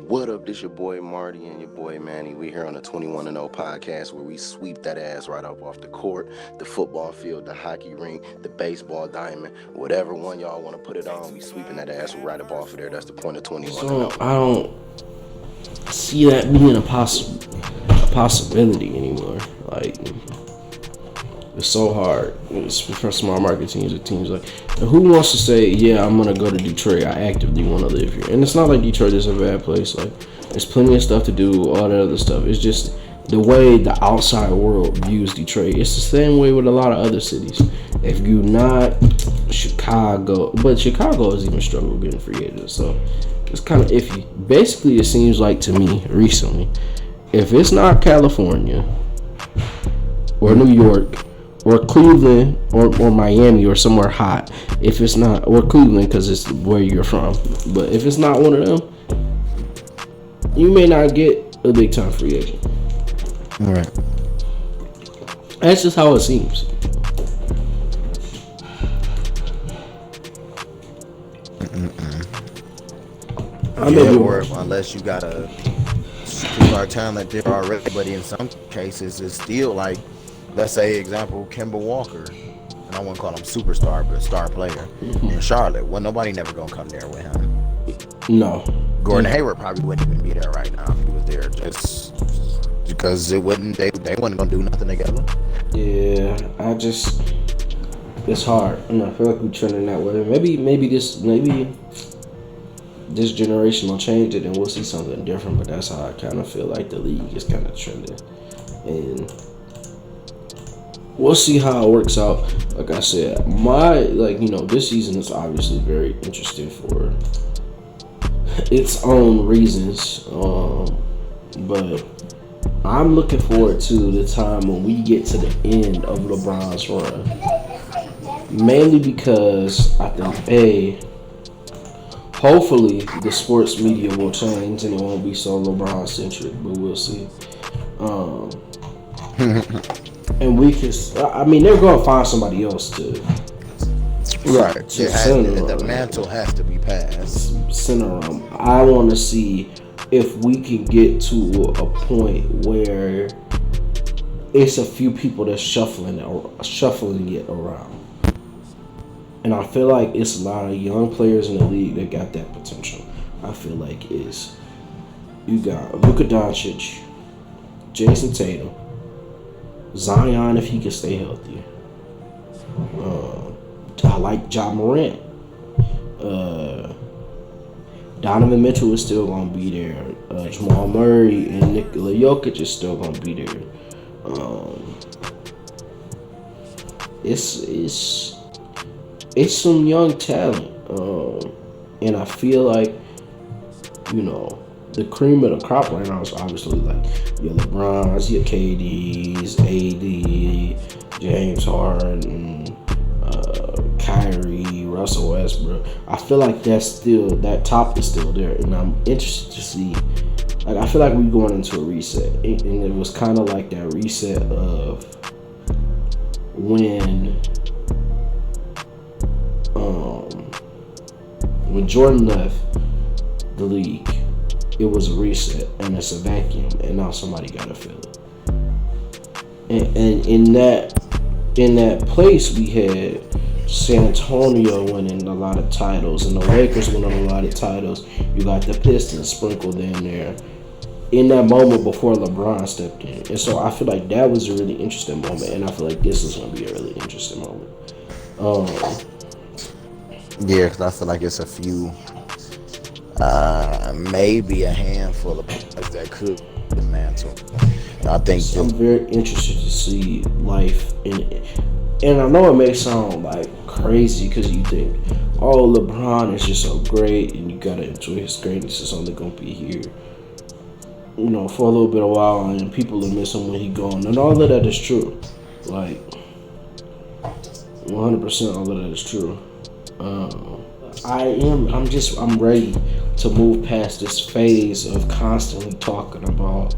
What up? This your boy Marty and your boy Manny. We here on the 21-0 podcast where we sweep that ass right up off the court, the football field, the hockey rink, the baseball diamond, whatever one y'all want to put it on. We sweeping that ass right up off of there. That's the point of 21-0. So I don't see that being a possibility anymore. Like, it's so hard. It's for small market teams or teams like, who wants to say, yeah, I'm gonna go to Detroit. I actively want to live here. And it's not like Detroit is a bad place. Like, there's plenty of stuff to do, all that other stuff. It's just the way the outside world views Detroit. It's the same way with a lot of other cities. If you're not Chicago, but Chicago has even struggled getting free agents, so it's kind of iffy. Basically, it seems like to me recently, if it's not California or New York or Cleveland or Miami or somewhere hot, if it's not, or Cleveland because it's where you're from, but if it's not one of them, you may not get a big time free agent. All right. That's just how it seems. Or unless you got a superstar talent there already, but in some cases it's still like, let's say example, Kemba Walker, and I wouldn't call him superstar, but star player in Charlotte. Well, nobody never gonna come there with him. No. Gordon Hayward probably wouldn't even be there right now if he was there, just because they wasn't gonna do nothing together. Yeah, it's hard. And I feel like we're trending that way. Maybe this generation will change it and we'll see something different, but that's how I kind of feel like the league is kind of trending. And we'll see how it works out. Like I said, this season is obviously very interesting for its own reasons. But I'm looking forward to the time when we get to the end of LeBron's run. Mainly because I think, hopefully the sports media will change and it won't be so LeBron centric, but we'll see. And we can, they're going to find somebody else to. Right. The mantle has to be passed. Center him. I want to see if we can get to a point where it's a few people that's shuffling it around. And I feel like it's a lot of young players in the league that got that potential. I feel like you got Luka Doncic, Jason Tatum, Zion if he can stay healthy. I like Ja Morant. Donovan Mitchell is still gonna be there. Jamal Murray and Nikola Jokic is still gonna be there. It's some young talent, and I feel like the cream of the crop right now is obviously like your LeBrons, your KDs, AD, James Harden, Kyrie, Russell Westbrook. I feel like that top is still there, and I'm interested to see. Like, I feel like we're going into a reset, and it was kind of like that reset of when Jordan left the league. It was a reset, and it's a vacuum, and now somebody gotta fill it. And in that place, we had San Antonio winning a lot of titles, and the Lakers winning a lot of titles. You got the Pistons sprinkled in there in that moment before LeBron stepped in. And so I feel like that was a really interesting moment, and I feel like this is going to be a really interesting moment. Yeah, because I feel like it's a few, maybe a handful of players that could dismantle. I think I'm very interested to see life in it. And I know it may sound like crazy because you think, oh, LeBron is just so great and you gotta enjoy his greatness. It's only gonna be here, for a little bit of while, and people will miss him when he's gone. And all of that is true. Like, 100% all of that is true. I'm ready to move past this phase of constantly talking about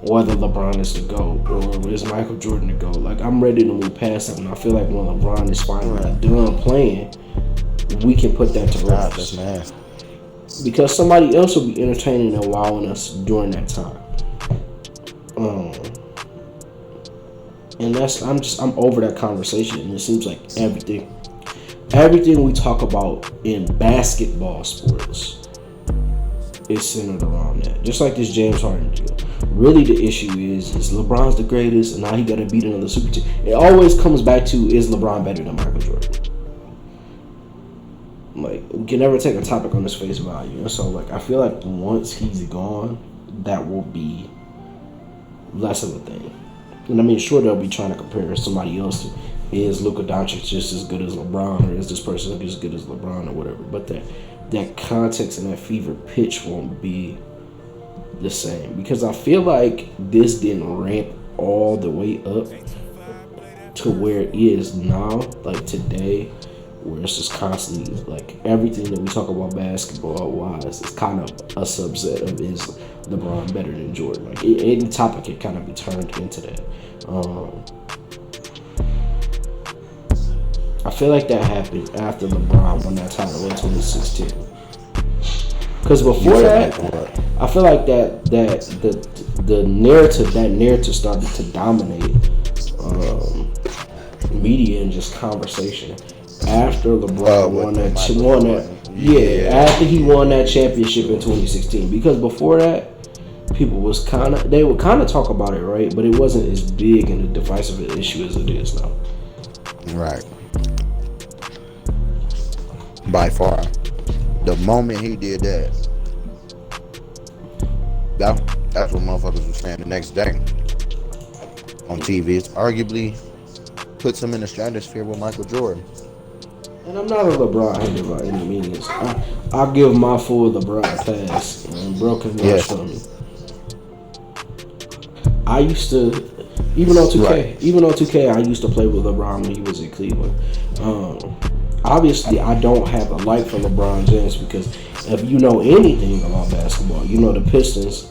whether LeBron is the GOAT or is Michael Jordan the GOAT. Like, I'm ready to move past it, and I feel like when LeBron is finally done playing, we can put that to rest. That's nasty. because somebody else will be entertaining and wowing us during that time. And I'm over that conversation, and it seems like everything we talk about in basketball sports is centered around that. Just like this James Harden deal. Really, the issue is LeBron's the greatest, and now he got to beat another super team. It always comes back to, is LeBron better than Michael Jordan? Like, we can never take a topic on this face value. And so, like, I feel like once he's gone, that will be less of a thing. And I mean, sure, they'll be trying to compare somebody else to, is Luka Doncic just as good as LeBron, or is this person as good as LeBron, or whatever. But that context and that fever pitch won't be the same, because I feel like this didn't ramp all the way up to where it is now, like today, where it's just constantly like everything that we talk about basketball wise is kind of a subset of, is LeBron better than Jordan? Like any topic can kind of be turned into that. I feel like that happened after LeBron won that title in 2016. Because before that, I feel like the narrative started to dominate media and just conversation after LeBron won that. After he won that championship in 2016. Because before that, people would kind of talk about it, right? But it wasn't as big and a divisive an issue as it is now. Right. By far. The moment he did that's what motherfuckers were saying the next day on TV. It arguably puts him in the stratosphere with Michael Jordan. And I'm not a LeBron hater by any means. I'll give my full LeBron pass, and bro can watch for me. I used to, even on 2K, I used to play with LeBron when he was in Cleveland. Obviously, I don't have a like for LeBron James, because if you know anything about basketball, you know the Pistons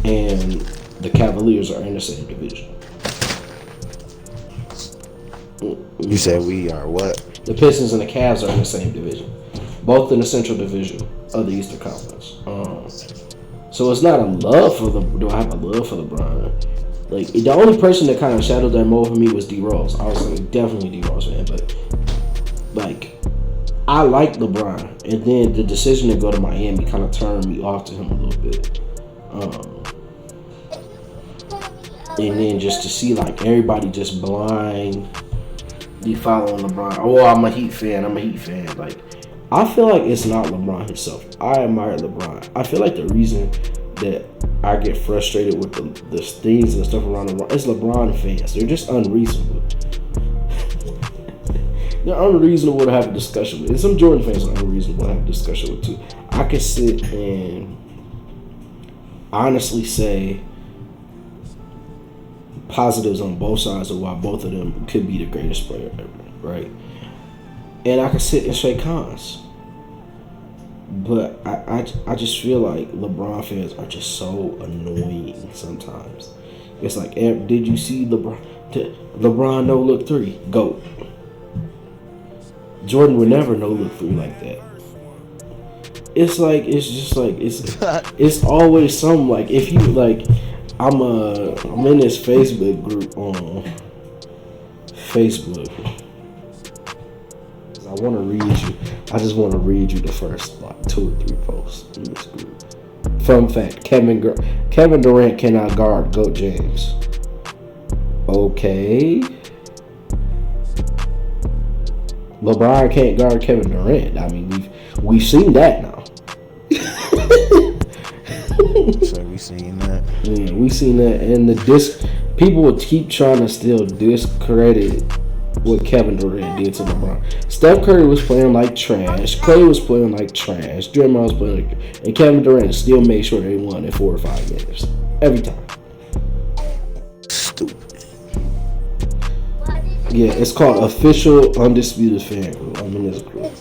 and the Cavaliers are in the same division. You said we are what? The Pistons and the Cavs are in the same division, both in the Central Division of the Eastern Conference. So it's not a love for do I have a love for LeBron? Like, the only person that kind of shadowed that mold for me was D Rose. I was like, definitely D Rose fan, but like, I like LeBron, and then the decision to go to Miami kind of turned me off to him a little bit. And then just to see like everybody just blindly following LeBron. Oh, I'm a Heat fan. Like, I feel like it's not LeBron himself. I admire LeBron. I feel like the reason that I get frustrated with the things and stuff around LeBron is LeBron fans. They're just unreasonable. They're unreasonable to have a discussion with. And some Jordan fans are unreasonable to have a discussion with too. I could sit and honestly say positives on both sides of why both of them could be the greatest player ever, right? And I could sit and say cons. But I just feel like LeBron fans are just so annoying sometimes. It's like, did you see LeBron no look three? GOAT. Jordan would never no look through like that. It's always something. Like, if you like, I'm in this Facebook group on Facebook. I just want to read you the first like 2 or 3 posts in this group. Fun fact: Kevin Durant cannot guard GOAT James. Okay. LeBron can't guard Kevin Durant. I mean, we've seen that now. So we seen that. Yeah, we seen that, and people would keep trying to still discredit what Kevin Durant did to LeBron. Steph Curry was playing like trash. Clay was playing like trash. Draymond was playing like, and Kevin Durant still made sure they won in 4 or 5 games every time. Stupid. Yeah, it's called Official Undisputed Fan Group. I'm in this group.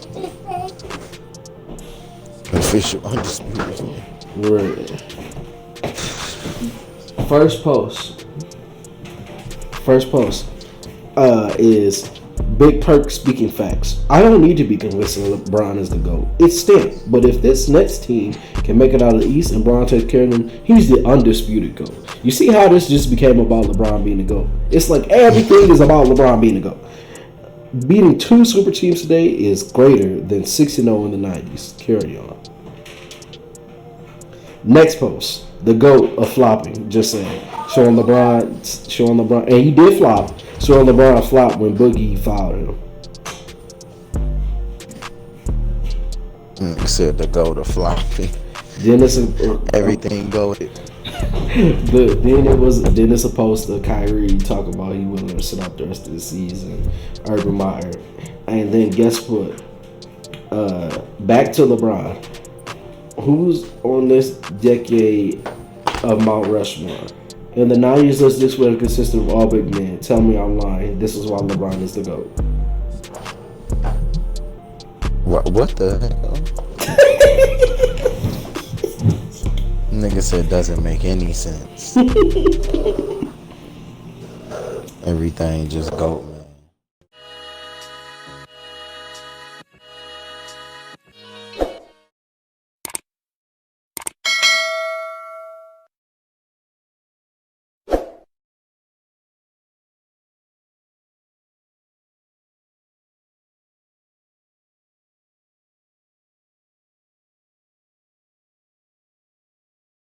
Official Undisputed Fan. Right. First post is Big Perk speaking facts. I don't need to be convinced that LeBron is the GOAT. It's stamped. But if this next team can make it out of the East and Bron takes care of them, he's the undisputed GOAT. You see how this just became about LeBron being the GOAT? It's like everything is about LeBron being the GOAT. Beating 2 super teams today is greater than 6-0 in the 90s. Carry on. Next post. The GOAT of flopping. Just saying. Showing LeBron, and he did flop. Showing LeBron flop when Boogie fouled him. Said the GOAT of flopping. Then it's Everything goated. Then it's supposed to Kyrie talk about he willing to sit out the rest of the season. Urban Meyer. And then guess what? Back to LeBron. Who's on this decade of Mount Rushmore? In the 90s, this would have consisted of all big men. Tell me I'm lying. This is why LeBron is the GOAT. What the hell? Nigga said doesn't make any sense. Everything just GOAT, man.